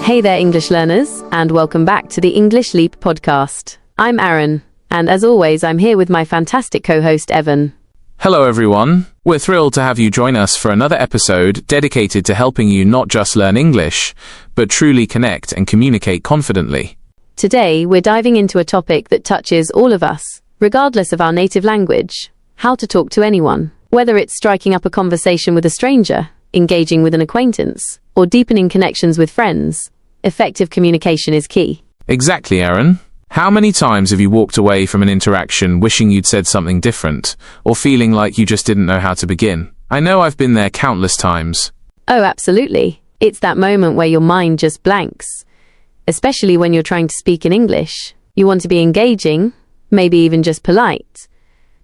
Hey there, English learners, and welcome back to the English Leap podcast. I'm Aaron, and as always, I'm here with my fantastic co-host, Evan. Hello, everyone. We're thrilled to have you join us for another episode dedicated to helping you not just learn English, but truly connect and communicate confidently. Today, we're diving into a topic that touches all of us, regardless of our native language: how to talk to anyone. Whether it's striking up a conversation with a stranger, engaging with an acquaintance, or deepening connections with friends, effective communication is key. Exactly, Aaron. How many times have you walked away from an interaction wishing you'd said something different, or feeling like you just didn't know how to begin? I know I've been there countless times. Oh, absolutely. It's that moment where your mind just blanks, especially when you're trying to speak in English. You want to be engaging, maybe even just polite,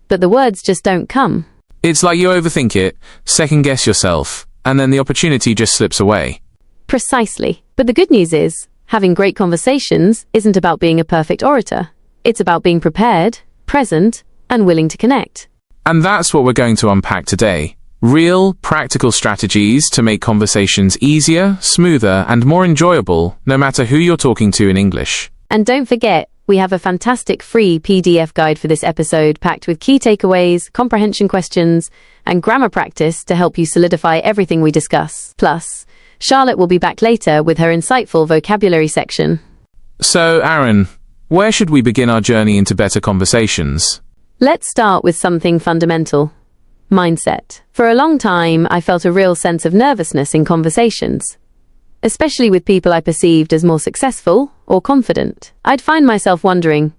but the words just don't come. It's like you overthink it, second-guess yourself, and then the opportunity just slips away. Precisely. But the good news is, having great conversations isn't about being a perfect orator. It's about being prepared, present, and willing to connect. And that's what we're going to unpack today. Real, practical strategies to make conversations easier, smoother, and more enjoyable, no matter who you're talking to in English. And don't forget, we have a fantastic free PDF guide for this episode packed with key takeaways, comprehension questions, and grammar practice to help you solidify everything we discuss. Plus, Charlotte will be back later with her insightful vocabulary section. So, Aaron, where should we begin our journey into better conversations? Let's start with something fundamental: mindset. For a long time, I felt a real sense of nervousness in conversations, especially with people I perceived as more successful or confident. I'd find myself wondering,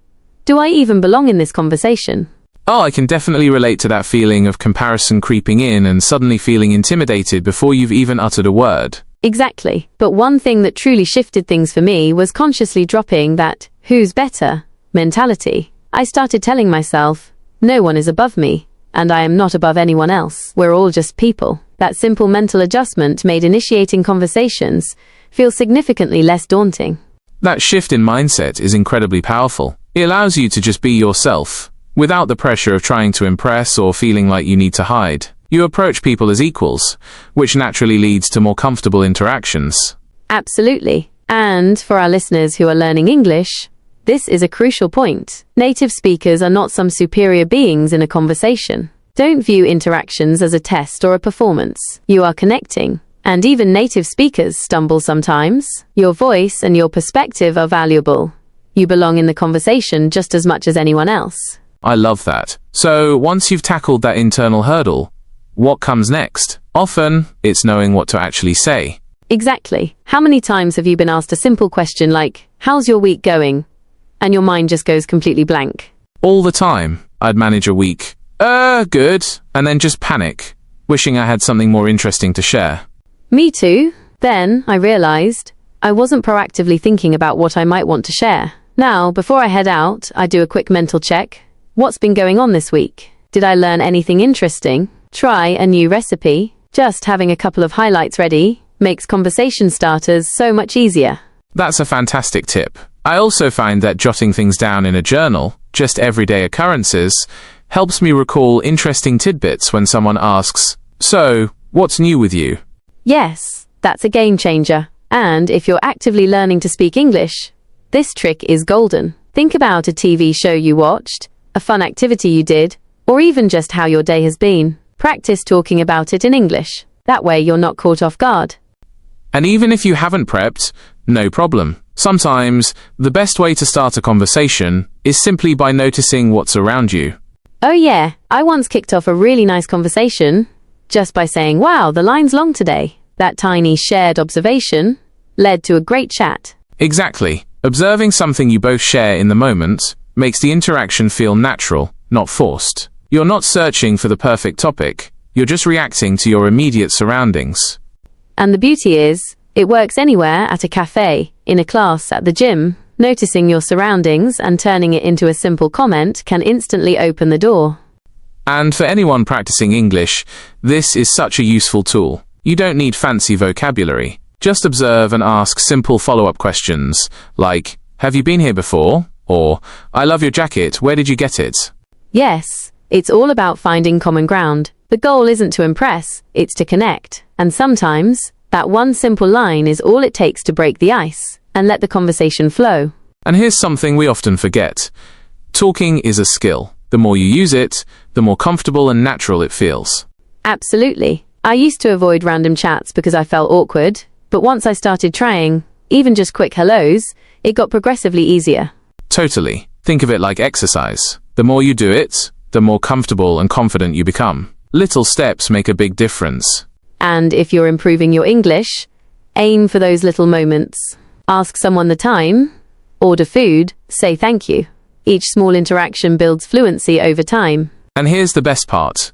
do I even belong in this conversation? Oh, I can definitely relate to that feeling of comparison creeping in and suddenly feeling intimidated before you've even uttered a word. Exactly. But one thing that truly shifted things for me was consciously dropping that who's better mentality. I started telling myself, no one is above me, and I am not above anyone else. We're all just people. That simple mental adjustment made initiating conversations feel significantly less daunting. That shift in mindset is incredibly powerful. It allows you to just be yourself, without the pressure of trying to impress or feeling like you need to hide. You approach people as equals, which naturally leads to more comfortable interactions. Absolutely. And for our listeners who are learning English, this is a crucial point. Native speakers are not some superior beings in a conversation. Don't view interactions as a test or a performance. You are connecting. And even native speakers stumble sometimes. Your voice and your perspective are valuable. You belong in the conversation just as much as anyone else. I love that. So, once you've tackled that internal hurdle, what comes next? Often, it's knowing what to actually say. Exactly. How many times have you been asked a simple question like, how's your week going? And your mind just goes completely blank. All the time. I'd manage a week. Good. And then just panic, wishing I had something more interesting to share. Me too. Then I realized I wasn't proactively thinking about what I might want to share. Now, before I head out, I do a quick mental check. What's been going on this week? Did I learn anything interesting? Try a new recipe? Just having a couple of highlights ready makes conversation starters so much easier. That's a fantastic tip. I also find that jotting things down in a journal, just everyday occurrences, helps me recall interesting tidbits when someone asks, so, what's new with you? Yes, that's a game changer. And if you're actively learning to speak English, this trick is golden. Think about a TV show you watched, a fun activity you did, or even just how your day has been. Practice talking about it in English. That way you're not caught off guard. And even if you haven't prepped, no problem. Sometimes, the best way to start a conversation is simply by noticing what's around you. Oh yeah, I once kicked off a really nice conversation just by saying, wow, the line's long today. That tiny shared observation led to a great chat. Exactly. Observing something you both share in the moment makes the interaction feel natural, not forced. You're not searching for the perfect topic. You're just reacting to your immediate surroundings. And the beauty is, it works anywhere: at a cafe, in a class, at the gym. Noticing your surroundings and turning it into a simple comment can instantly open the door. And for anyone practicing English, this is such a useful tool. You don't need fancy vocabulary. Just observe and ask simple follow-up questions, like, have you been here before? Or, I love your jacket, where did you get it? Yes, it's all about finding common ground. The goal isn't to impress, it's to connect. And sometimes, That one simple line is all it takes to break the ice and let the conversation flow. And here's something we often forget. Talking is a skill. The more you use it, the more comfortable and natural it feels. Absolutely. I used to avoid random chats because I felt awkward, but once I started trying, even just quick hellos, it got progressively easier. Totally. Think of it like exercise. The more you do it, the more comfortable and confident you become. Little steps make a big difference. And if you're improving your English, aim for those little moments. Ask someone the time, order food, say thank you. Each small interaction builds fluency over time. And here's the best part.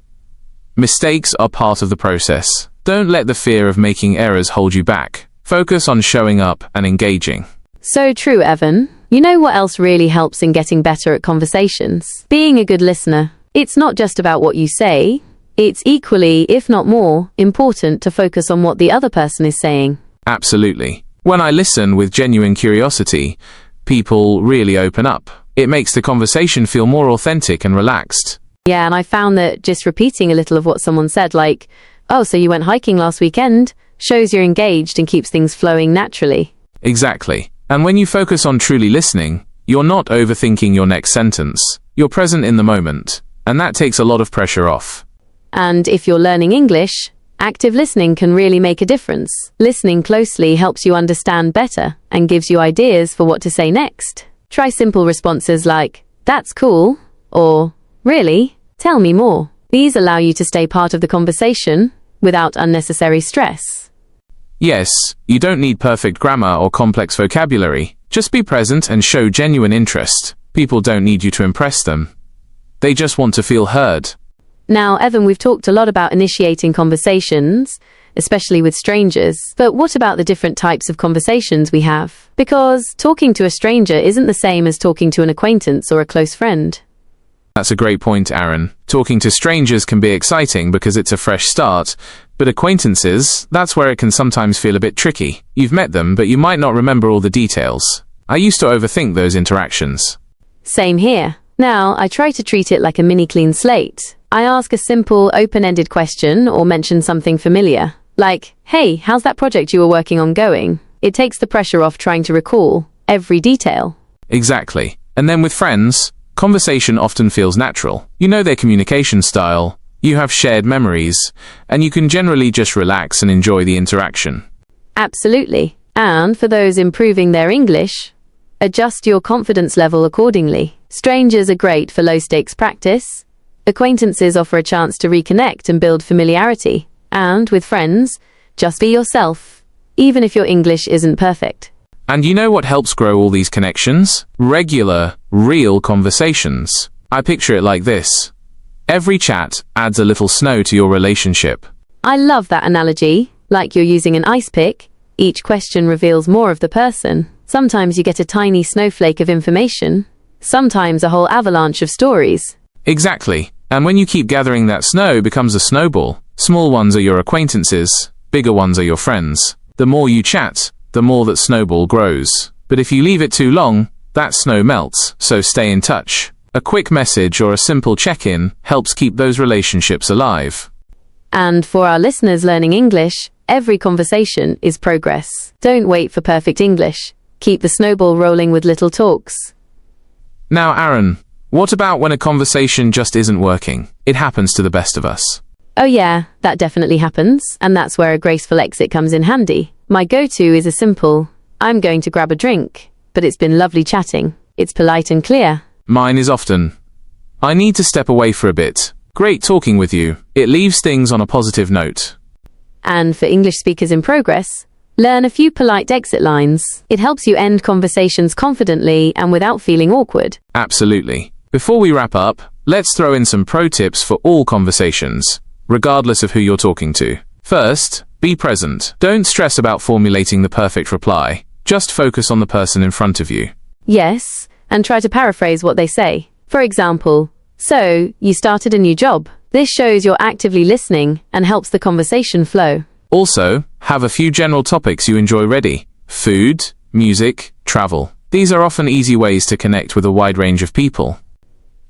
Mistakes are part of the process. Don't let the fear of making errors hold you back. Focus on showing up and engaging. So true, Evan. You know what else really helps in getting better at conversations? Being a good listener. It's not just about what you say. It's equally, if not more, important to focus on what the other person is saying. Absolutely. When I listen with genuine curiosity, people really open up. It makes the conversation feel more authentic and relaxed. Yeah, and I found that just repeating a little of what someone said, like, "Oh, so you went hiking last weekend," shows you're engaged and keeps things flowing naturally. Exactly. And when you focus on truly listening, you're not overthinking your next sentence. You're present in the moment, and that takes a lot of pressure off. And if you're learning English, active listening can really make a difference. Listening closely helps you understand better and gives you ideas for what to say next. Try simple responses like, "That's cool," or "Really? Tell me more." These allow you to stay part of the conversation without unnecessary stress. Yes, you don't need perfect grammar or complex vocabulary. Just be present and show genuine interest. People don't need you to impress them. They just want to feel heard. Now, Evan, we've talked a lot about initiating conversations, especially with strangers, but what about the different types of conversations we have? Because talking to a stranger isn't the same as talking to an acquaintance or a close friend. That's a great point, Aaron. Talking to strangers can be exciting because it's a fresh start, but acquaintances, that's where it can sometimes feel a bit tricky. You've met them, but you might not remember all the details. I used to overthink those interactions. Same here. Now, I try to treat it like a mini clean slate. I ask a simple, open-ended question or mention something familiar, like, "Hey, how's that project you were working on going?" It takes the pressure off trying to recall every detail. Exactly. And then with friends, conversation often feels natural. You know their communication style, you have shared memories, and you can generally just relax and enjoy the interaction. Absolutely. And for those improving their English, adjust your confidence level accordingly. Strangers are great for low-stakes practice. Acquaintances offer a chance to reconnect and build familiarity. And with friends, just be yourself, even if your English isn't perfect. And you know what helps grow all these connections? Regular, real conversations. I picture it like this. Every chat adds a little snow to your relationship. I love that analogy, like you're using an ice pick. Each question reveals more of the person. Sometimes you get a tiny snowflake of information, sometimes a whole avalanche of stories. Exactly. And when you keep gathering, that snow becomes a snowball. Small ones are your acquaintances, bigger ones are your friends. The more you chat, the more that snowball grows. But if you leave it too long, that snow melts, so stay in touch. A quick message or a simple check-in helps keep those relationships alive. And for our listeners learning English, every conversation is progress. Don't wait for perfect English. Keep the snowball rolling with little talks. Now, Aaron, what about when a conversation just isn't working? It happens to the best of us. Oh yeah, that definitely happens, and that's where a graceful exit comes in handy. My go-to is a simple, "I'm going to grab a drink, but it's been lovely chatting." It's polite and clear. Mine is often, "I need to step away for a bit. Great talking with you." It leaves things on a positive note. And for English speakers in progress, learn a few polite exit lines. It helps you end conversations confidently and without feeling awkward. Absolutely. Before we wrap up, let's throw in some pro tips for all conversations, regardless of who you're talking to. First, be present. Don't stress about formulating the perfect reply. Just focus on the person in front of you. Yes, and try to paraphrase what they say. For example, "So, you started a new job." This shows you're actively listening and helps the conversation flow. Also, have a few general topics you enjoy ready. Food, music, travel. These are often easy ways to connect with a wide range of people.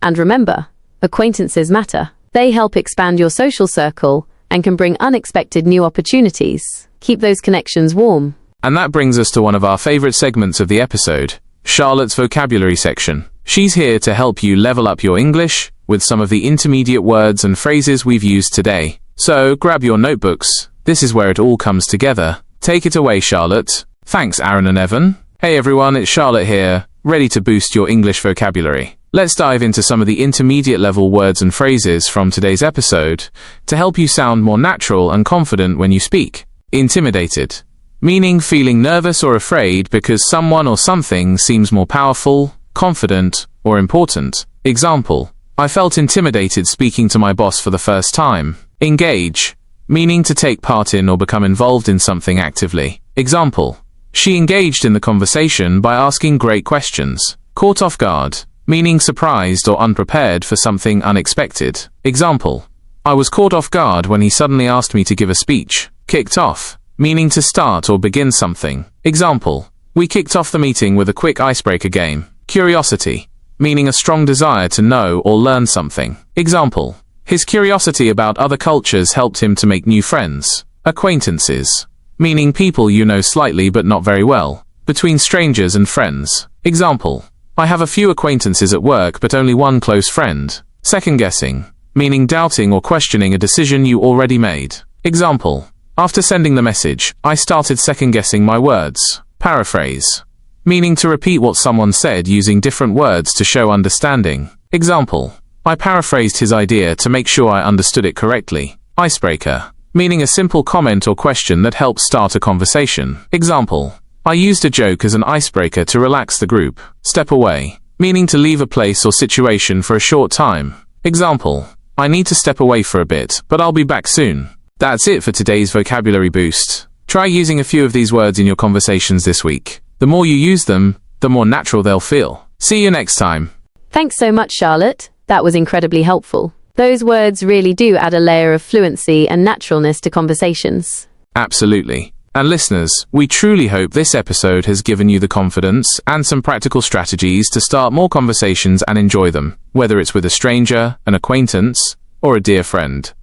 And remember, acquaintances matter. They help expand your social circle and can bring unexpected new opportunities. Keep those connections warm. And that brings us to one of our favorite segments of the episode, Charlotte's vocabulary section. She's here to help you level up your English with some of the intermediate words and phrases we've used today. So grab your notebooks. This is where it all comes together. Take it away, Charlotte. Thanks, Aaron and Evan. Hey everyone, it's Charlotte here, ready to boost your English vocabulary. Let's dive into some of the intermediate level words and phrases from today's episode to help you sound more natural and confident when you speak. Intimidated, meaning feeling nervous or afraid because someone or something seems more powerful, confident, or important. Example, I felt intimidated speaking to my boss for the first time. Engage, meaning to take part in or become involved in something actively. Example, she engaged in the conversation by asking great questions. Caught off guard, meaning surprised or unprepared for something unexpected. Example, I was caught off guard when he suddenly asked me to give a speech. Kicked off, meaning to start or begin something. Example, we kicked off the meeting with a quick icebreaker game. Curiosity, meaning a strong desire to know or learn something. Example, his curiosity about other cultures helped him to make new friends. Acquaintances, meaning people you know slightly but not very well, between strangers and friends. Example, I have a few acquaintances at work but only one close friend. Second guessing, meaning doubting or questioning a decision you already made. Example, after sending the message, I started second guessing my words. Paraphrase, meaning to repeat what someone said using different words to show understanding. Example, I paraphrased his idea to make sure I understood it correctly. Icebreaker, meaning a simple comment or question that helps start a conversation. Example, I used a joke as an icebreaker to relax the group. Step away, meaning to leave a place or situation for a short time. Example, I need to step away for a bit, but I'll be back soon. That's it for today's vocabulary boost. Try using a few of these words in your conversations this week. The more you use them, the more natural they'll feel. See you next time. Thanks so much, Charlotte. That was incredibly helpful. Those words really do add a layer of fluency and naturalness to conversations. Absolutely. And listeners, we truly hope this episode has given you the confidence and some practical strategies to start more conversations and enjoy them, whether it's with a stranger, an acquaintance, or a dear friend.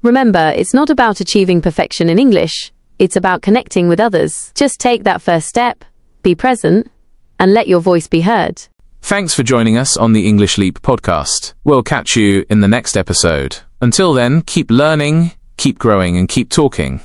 Remember, it's not about achieving perfection in English. It's about connecting with others. Just take that first step, be present, and let your voice be heard. Thanks for joining us on the English Leap podcast. We'll catch you in the next episode. Until then, keep learning, keep growing, and keep talking.